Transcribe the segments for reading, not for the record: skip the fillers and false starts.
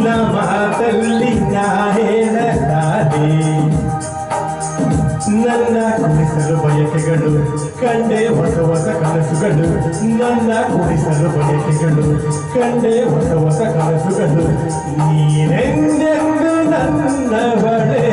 ನಿನ್ನ ಮಾತಲ್ಲಿ ನಾ ಹೇಳಲಾರೆ ನನ್ನ ಕುಣಿಸಲು ಬಯಕೆಗಳು ಕಂಡೆ ಹೊಸ ಹೊಸ ಕನಸುಗಳು ನನ್ನ ಕುಣಿಸಲು ಬಯಕೆಗಳು ಕಂಡೆ ಹೊಸ ಹೊಸ ಕನಸುಗಳು ನೀನೆಂದೆಂದು ನನ್ನವಳೇ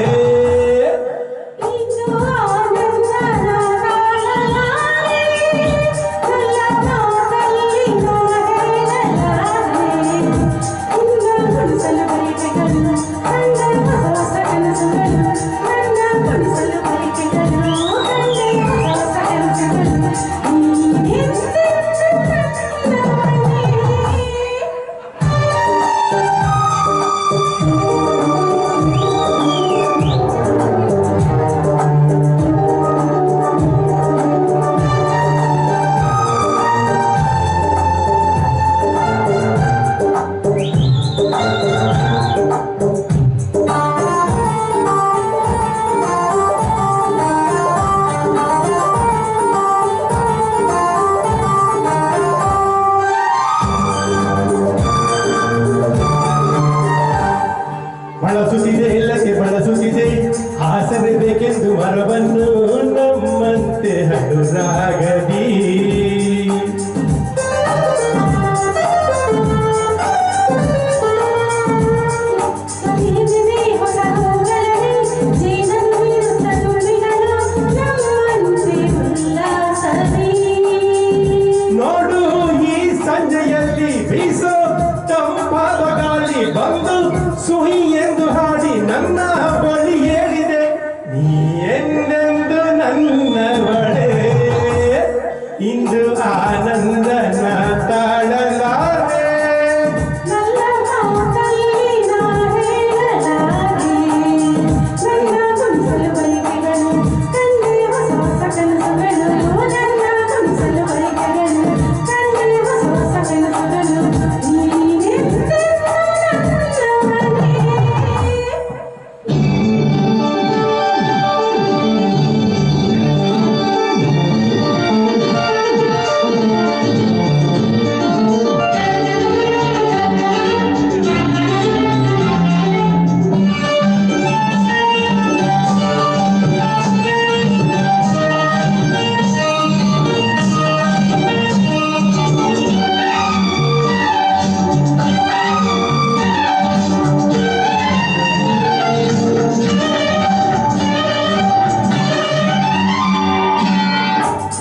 ಬಳಸುತ್ತಿದೆ ಇಲ್ಲಕ್ಕೆ ಬಳಸುತ್ತಿದೆ ಆಸರೆ ಬೇಕೆಂದು ಮರವನ್ನು ನಮ್ಮಂತೆ ಹನುರಾಗದಿ ನೋಡು ಈ ಸಂಜೆಯಲ್ಲಿ ಬೀಸೋ ತಂಪಾದ ಗಾಳಿ ಬಂದು ಸುಹಿ ಎಂದು ಹಾಡಿ ನನ್ನ ಬಳಿ ಹೇಳಿದೆ ನೀ ಎಂದೆಂದು ನನ್ನವಳೇ ಇಂದು ಆನಂದನ ತಾಳಲಾರೆ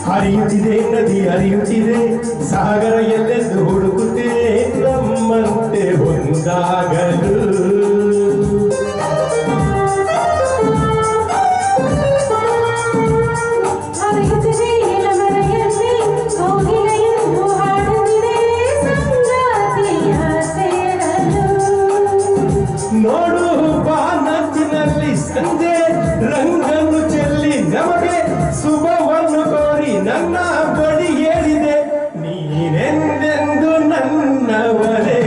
ಹರಿಯುತ್ತಿದೆ ನದಿ ಹರಿಯುತ್ತಿದೆ ಸಾಗರ ಎಲ್ಲೆಂದು ಹುಡುಕುತ್ತಿದೆ ನಮ್ಮಂತೆ ಒಂದಾಗಲು ನೋಡು ಬಾನಚ್ಚಿನಲ್ಲಿ ಸಂಜೆ ರಂಗನ್ನು ಚೆಲ್ಲಿ ನಮಗೆ ಶುಭವನ್ನು ಕೋರಿ ನನ್ನ ಬಳಿ ಹೇಳಿದೆ ನೀನೆಂದೆಂದು ನನ್ನವರೇ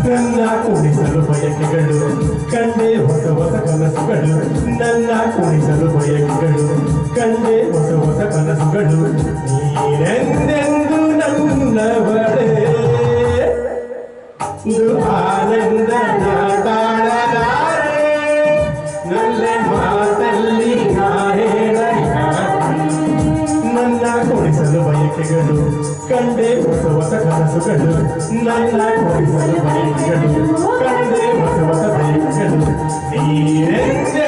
ನನ್ನ ಕುಣಿಸಲು ಬಯಕೆಗಳು ಕಂಡೆ ಹೊಸ ಹೊಸ ಕನಸುಗಳು ನನ್ನ ಕುಣಿಸಲು ಬಯಕೆಗಳು ಕಂಡೆ ಹೊಸ ಹೊಸ ಕನಸುಗಳು ನೀನೆಂದೆಂದು ನನ್ನವಳೇ ಆನಂದ ತಾಳಲಾರೆ ನನ್ನ ಮಾತಲ್ಲಿ ನಾ ಹೇಳಲಾರೆ ನನ್ನ ಕುಣಿಸಲು ಬಯಕೆಗಳು ಕಂಡೆ ಹೊಸ ಹೊಸ ಕನಸುಗಳು ನನ್ನ ಕುಣಿಸಲು ಬಯಕೆಗಳು ಕಂಡೆ ಹೊಸ ಹೊಸ ಬಯಕೆಗಳು ನೀನೆಂದೆ